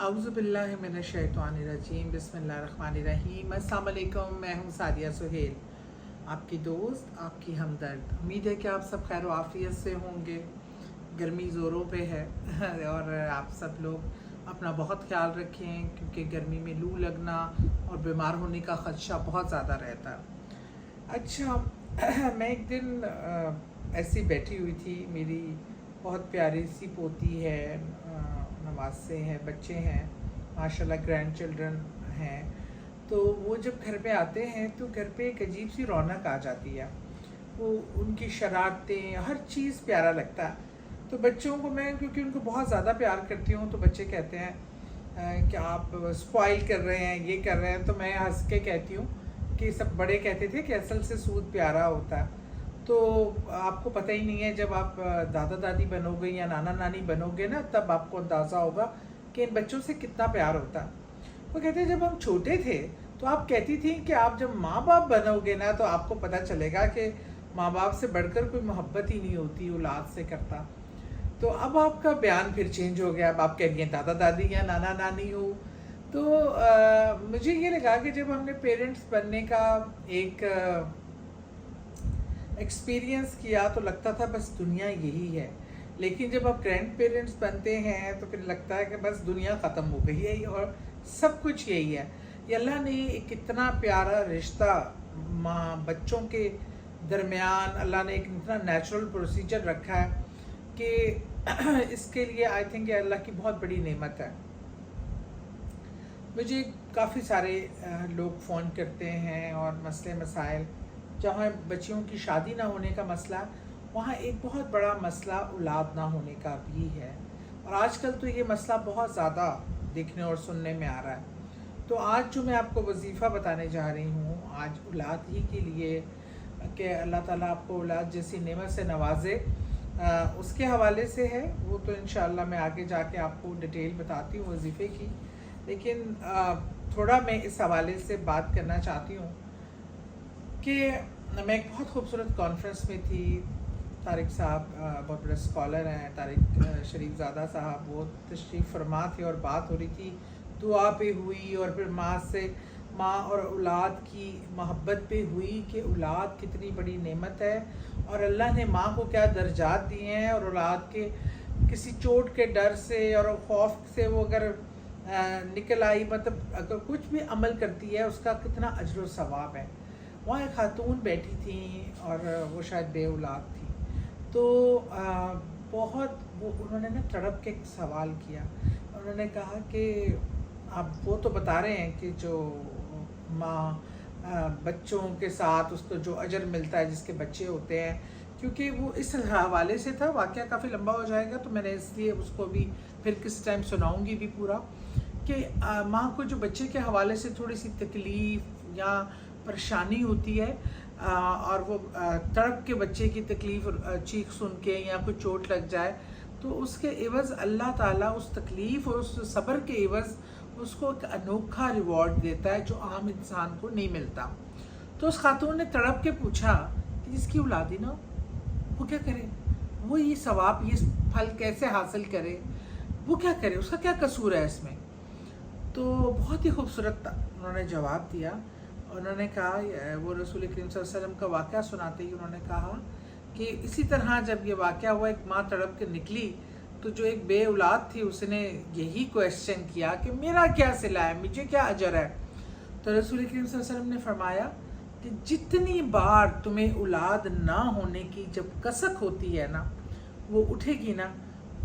अऊज़ु बिल्लाहि मिनश शैतानिर्रजीम बिस्मिल्लाहिर्रहमानिर्रहीम। अस्सलाम वालेकुम, मैं हूँ सादिया सुहेल, आपकी दोस्त, आपकी हमदर्द। उम्मीद है कि आप सब खैर आफियत से होंगे। गर्मी ज़ोरों पे है और आप सब लोग अपना बहुत ख्याल रखें क्योंकि गर्मी में लू लगना और बीमार होने का ख़दशा बहुत ज़्यादा रहता है। अच्छा मैं एक दिन ऐसी बैठी हुई थी, मेरी बहुत प्यारी सी पोती है, नवासे हैं, बच्चे हैं, माशाल्लाह ग्रैंड चिल्ड्रन हैं। तो वो जब घर पे आते हैं तो घर पे एक अजीब सी रौनक आ जाती है। वो उनकी शरारतें, हर चीज़ प्यारा लगता है। तो बच्चों को मैं, क्योंकि उनको बहुत ज़्यादा प्यार करती हूँ, तो बच्चे कहते हैं कि आप स्पॉइल कर रहे हैं, ये कर रहे हैं। तो मैं हंस के कहती हूँ कि सब बड़े कहते थे कि असल से सूद प्यारा होता है। तो आपको पता ही नहीं है, जब आप दादा दादी बनोगे या नाना नानी बनोगे ना, तब आपको अंदाज़ा होगा कि इन बच्चों से कितना प्यार होता है। वो कहते हैं जब हम छोटे थे तो आप कहती थी कि आप जब माँ बाप बनोगे ना तो आपको पता चलेगा कि माँ बाप से बढ़कर कोई मोहब्बत ही नहीं होती, औलाद से करता। तो अब आपका बयान फिर चेंज हो गया, अब आप कह रही हैं दादा दादी या नाना नानी हो। तो मुझे ये लगा कि जब हमने पेरेंट्स बनने का एक एक्सपीरियंस किया तो लगता था बस दुनिया यही है, लेकिन जब आप ग्रैंड पेरेंट्स बनते हैं तो फिर लगता है कि बस दुनिया ख़त्म हो गई है और सब कुछ यही है। ये अल्लाह ने एक इतना प्यारा रिश्ता माँ बच्चों के दरमियान, अल्लाह ने एक इतना नेचुरल प्रोसीजर रखा है कि इसके लिए आई थिंक ये अल्लाह की बहुत बड़ी नेमत है। मुझे काफ़ी सारे लोग फ़ोन करते हैं और मसले मसाइल, जहाँ बच्चियों की शादी ना होने का मसला, वहाँ एक बहुत बड़ा मसला औलाद ना होने का भी है। और आजकल तो ये मसला बहुत ज़्यादा देखने और सुनने में आ रहा है। तो आज जो मैं आपको वजीफ़ा बताने जा रही हूँ, आज औलाद ही के लिए कि अल्लाह ताला आपको औलाद जैसी नेमत से नवाजे, उसके हवाले से है। वो तो इंशाअल्लाह मैं आगे जाके आपको डिटेल बताती हूँ वजीफ़े की, लेकिन थोड़ा मैं इस हवाले से बात करना चाहती हूँ कि मैं एक बहुत खूबसूरत कॉन्फ्रेंस में थी। तारिक साहब बहुत बड़े स्कॉलर हैं, तारिक शरीफज़ादा साहब, वो तशरीफ़ फरमा थे और बात हो रही थी, दुआ पे हुई और फिर माँ और औलाद की मोहब्बत पे हुई कि औलाद कितनी बड़ी नेमत है और अल्लाह ने माँ को क्या दर्जात दिए हैं, और औलाद के किसी चोट के डर से और खौफ से वो अगर निकल आई, मतलब अगर कुछ भी अमल करती है उसका कितना अजर व सवाब है। वहाँ एक खातून बैठी थी और वो शायद बे औलाद थी। तो बहुत वो उन्होंने ना तड़प के एक सवाल किया। उन्होंने कहा कि आप वो तो बता रहे हैं कि जो माँ बच्चों के साथ उसको जो अजर मिलता है जिसके बच्चे होते हैं, क्योंकि वो इस हवाले से था, वाक़या काफ़ी लंबा हो जाएगा तो मैंने इसलिए उसको भी फिर किस टाइम सुनाऊंगी भी पूरा, कि माँ को जो बच्चे के हवाले से थोड़ी सी तकलीफ़ या परेशानी होती है और वो तड़प के बच्चे की तकलीफ़ चीख सुन के या कोई चोट लग जाए, तो उसके एवज़ अल्लाह ताला उस तकलीफ़ और उस सब्र के एवज़ उसको एक अनोखा रिवॉर्ड देता है जो आम इंसान को नहीं मिलता। तो उस खातून ने तड़प के पूछा कि जिसकी औलादी ना हो वो क्या करे, वो ये सवाब, ये फल कैसे हासिल करे, वो क्या करे, उसका क्या कसूर है इसमें। तो बहुत ही खूबसूरत उन्होंने जवाब दिया। उन्होंने कहा, वो रसूल करीम सल्लल्लाहु अलैहि वसल्लम का वाक़या सुनाते ही उन्होंने कहा कि इसी तरह जब ये वाक़या हुआ, एक माँ तड़प के निकली तो जो एक बे औलाद थी उसने यही क्वेश्चन किया कि मेरा क्या सिला है, मुझे क्या अजर है। तो रसूल करीम सल्लल्लाहु अलैहि वसल्लम ने फरमाया कि जितनी बार तुम्हें औलाद ना होने की जब कसक होती है ना, वो उठेगी ना,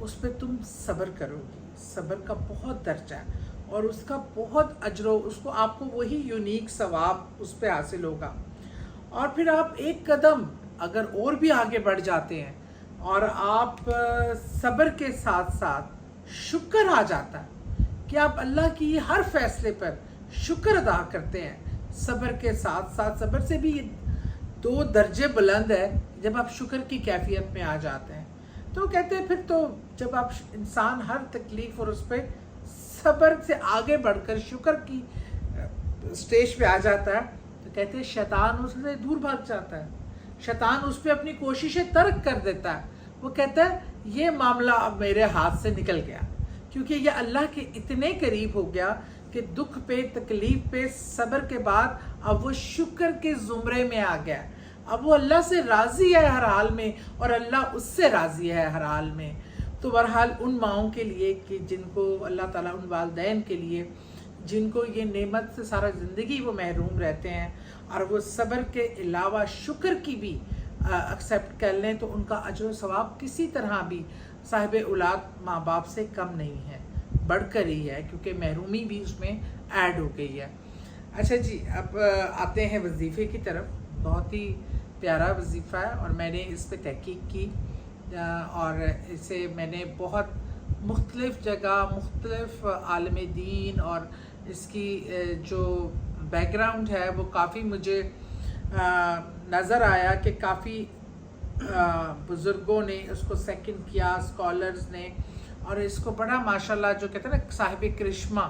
उस पर तुम सब्र करोगी। सब्र का बहुत दर्जा है और उसका बहुत अजरो, उसको आपको वही यूनिक सवाब उस पर हासिल होगा। और फिर आप एक कदम अगर और भी आगे बढ़ जाते हैं और आप सब्र के साथ साथ शुक्र आ जाता है कि आप अल्लाह की हर फैसले पर शुक्र अदा करते हैं। सब्र के साथ साथ, सब्र से भी 2 दर्जे बुलंद है जब आप शुक्र की कैफियत में आ जाते हैं। तो कहते हैं फिर तो जब आप इंसान हर तकलीफ़ और उस पर सब्र से आगे बढ़कर शुक्र की स्टेज पे आ जाता है, तो कहते हैं शैतान उससे दूर भाग जाता है, शैतान उस पर अपनी कोशिशें तर्क कर देता है। वो कहता है ये मामला अब मेरे हाथ से निकल गया, کیونکہ یہ اللہ کے اتنے قریب ہو گیا کہ دکھ پہ تکلیف پہ صبر کے بعد اب وہ شکر کے زمرے میں آ گیا. اب وہ اللہ سے راضی ہے ہر حال میں اور اللہ اس سے راضی ہے ہر حال میں. تو بہرحال ان ماؤں کے لیے کہ جن کو اللہ تعالیٰ، ان والدین کے لیے جن کو یہ نعمت سے سارا زندگی وہ محروم رہتے ہیں اور وہ صبر کے علاوہ شکر کی بھی ایکسیپٹ کر لیں، تو ان کا اجر و ثواب کسی طرح بھی صاحب اولاد ماں باپ سے کم نہیں ہے، بڑھ کر ہی ہے، کیونکہ محرومی بھی اس میں ایڈ ہو گئی ہے. اچھا جی، اب آتے ہیں وظیفے کی طرف. بہت ہی پیارا وظیفہ ہے اور میں نے اس پہ تحقیق کی اور اسے میں نے بہت مختلف جگہ، مختلف عالم دین اور اس کی جو بیک گراؤنڈ ہے وہ کافی مجھے نظر آیا کہ کافی بزرگوں نے اس کو سیکنڈ کیا، اسکالرز نے، اور اس کو بڑا ماشاءاللہ جو کہتے ہیں نا صاحب کرشمہ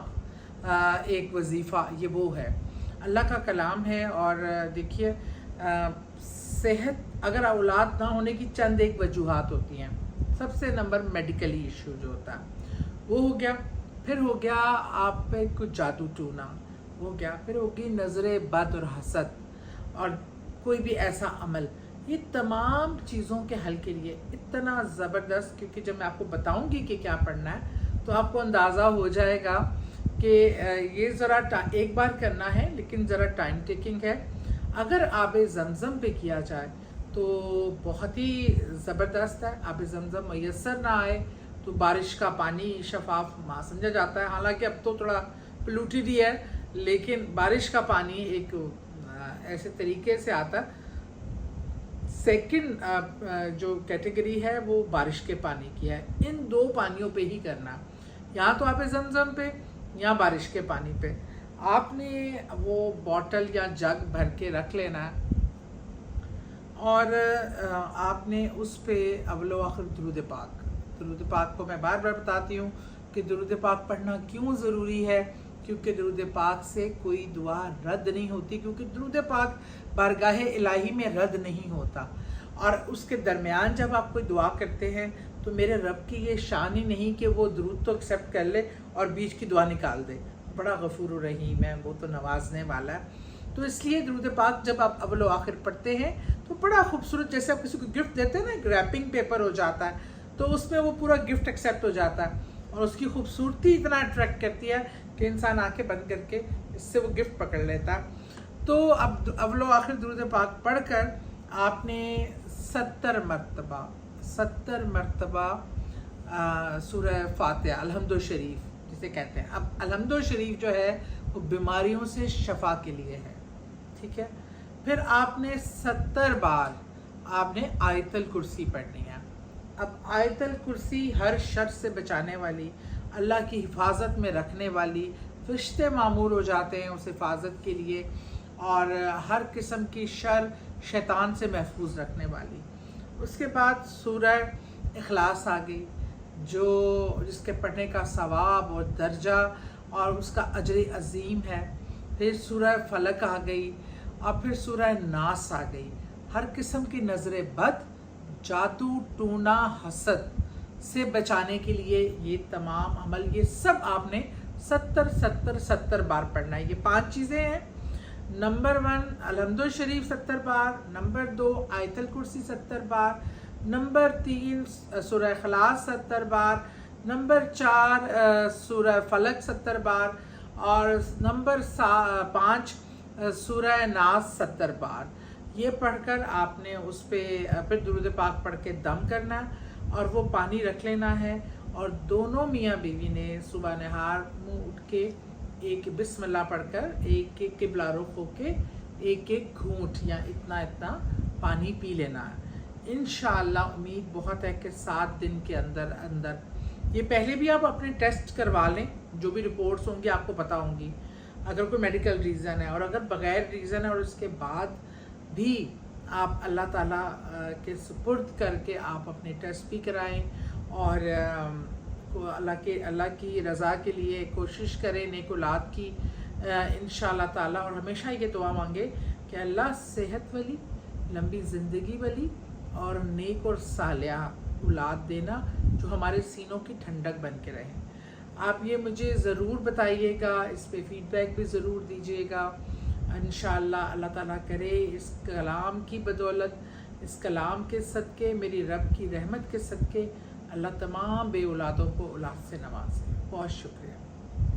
ایک وظیفہ، یہ وہ ہے، اللہ کا کلام ہے. اور دیکھیے صحت، اگر اولاد نہ ہونے کی چند ایک وجوہات ہوتی ہیں. سب سے نمبر میڈیکلی ایشو جو ہوتا ہے وہ ہو گیا، پھر ہو گیا آپ پہ کچھ جادو ٹونا ہو گیا، پھر ہوگی نظر بد اور حسد اور کوئی بھی ایسا عمل. یہ تمام چیزوں کے حل کے لیے اتنا زبردست، کیونکہ جب میں آپ کو بتاؤں گی کہ کیا پڑھنا ہے تو آپ کو اندازہ ہو جائے گا کہ یہ ذرا ایک بار کرنا ہے لیکن ذرا ٹائم ٹیکنگ ہے. اگر آب زمزم پہ کیا جائے تو بہت ہی زبردست ہے. آب زمزم میسر نہ آئے تو بارش کا پانی شفاف ماں سمجھا جاتا ہے، حالانکہ اب تو تھوڑا پلوٹیڈ ہی ہے، لیکن بارش کا پانی ایک ایسے طریقے سے آتا ہے. سیکنڈ جو کیٹیگری ہے وہ بارش کے پانی کی ہے. ان دو پانیوں پہ ہی کرنا، یا تو آب زمزم پہ یا بارش کے پانی پہ. آپ نے وہ بوٹل یا جگ بھر کے رکھ لینا ہے اور آپ نے اس پہ اول و آخر درود پاک. درود پاک کو میں بار بار بتاتی ہوں کہ درود پاک پڑھنا کیوں ضروری ہے، کیونکہ درود پاک سے کوئی دعا رد نہیں ہوتی، کیونکہ درود پاک بارگاہ الہی میں رد نہیں ہوتا. اور اس کے درمیان جب آپ کوئی دعا کرتے ہیں تو میرے رب کی یہ شان ہی نہیں کہ وہ درود تو ایکسیپٹ کر لے اور بیچ کی دعا نکال دے. بڑا غفور الرحیم ہے، وہ تو نوازنے والا ہے. تو اس لیے درود پاک جب آپ اول و آخر پڑھتے ہیں تو بڑا خوبصورت، جیسے آپ کسی کو گفٹ دیتے ہیں نا، ریپنگ پیپر ہو جاتا ہے تو اس میں وہ پورا گفٹ ایکسیپٹ ہو جاتا ہے اور اس کی خوبصورتی اتنا اٹریکٹ کرتی ہے کہ انسان آنکھیں بند کر کے اس سے وہ گفٹ پکڑ لیتا ہے. تو اب اول و آخر درود پاک پڑھ کر آپ نے 70 مرتبہ سورہ فاتحہ الحمد شریف جسے کہتے ہیں. اب الحمد شریف جو ہے وہ بیماریوں سے شفا کے لیے ہے، ٹھیک ہے. پھر آپ نے 70 بار آپ نے آیت الکرسی پڑھنی ہے. اب آیت الکرسی ہر شر سے بچانے والی، اللہ کی حفاظت میں رکھنے والی، فرشتے معمور ہو جاتے ہیں اس حفاظت کے لیے، اور ہر قسم کی شر شیطان سے محفوظ رکھنے والی. اس کے بعد سورہ اخلاص آ گئی، جس کے پڑھنے کا ثواب اور درجہ اور اس کا اجر عظیم ہے. پھر سورہ فلق آ گئی اور پھر سورہ ناس آ گئی. ہر قسم کی نظر بد، جادو ٹونا، حسد سے بچانے کے لیے یہ تمام عمل، یہ سب آپ نے 70 بار پڑھنا ہے. یہ 5 چیزیں ہیں. نمبر 1 الحمد شریف 70 بار، نمبر 2 آیت الکرسی 70 بار، نمبر 3 سورہ اخلاص 70 بار، نمبر 4 سورہ فلق 70 بار، اور نمبر 5 سورہ ناس 70 بار. یہ پڑھ کر آپ نے اس پہ پھر درود پاک پڑھ کے دم کرنا اور وہ پانی رکھ لینا ہے. اور دونوں میاں بیوی نے صبح نہار منہ اٹھ کے ایک بسم اللہ پڑھ کر ایک ایک قبلہ رخ ہو کے ایک گھونٹ یا اتنا پانی پی لینا ہے. انشاءاللہ امید بہت ہے کہ 7 دن کے اندر یہ پہلے بھی آپ اپنے ٹیسٹ کروا لیں، جو بھی رپورٹس ہوں گی آپ کو پتہ ہوں گی، اگر کوئی میڈیکل ریزن ہے، اور اگر بغیر ریزن ہے اور اس کے بعد بھی آپ اللہ تعالیٰ کے سپرد کر کے آپ اپنے ٹیسٹ بھی کرائیں اور اللہ کی رضا کے لیے کوشش کریں نیک اولاد کی انشاءاللہ تعالیٰ. اور ہمیشہ یہ دعا مانگے کہ اللہ صحت والی، لمبی زندگی والی اور نیک اور صالحہ اولاد دینا جو ہمارے سینوں کی ٹھنڈک بن کے رہیں. آپ یہ مجھے ضرور بتائیے گا، اس پہ فیڈ بیک بھی ضرور دیجیے گا۔ انشاءاللہ اللہ تعالیٰ کرے اس کلام کی بدولت، اس کلام کے صدقے، میری رب کی رحمت کے صدقے اللہ تمام بے اولادوں کو اولاد سے نوازے۔ بہت شکریہ۔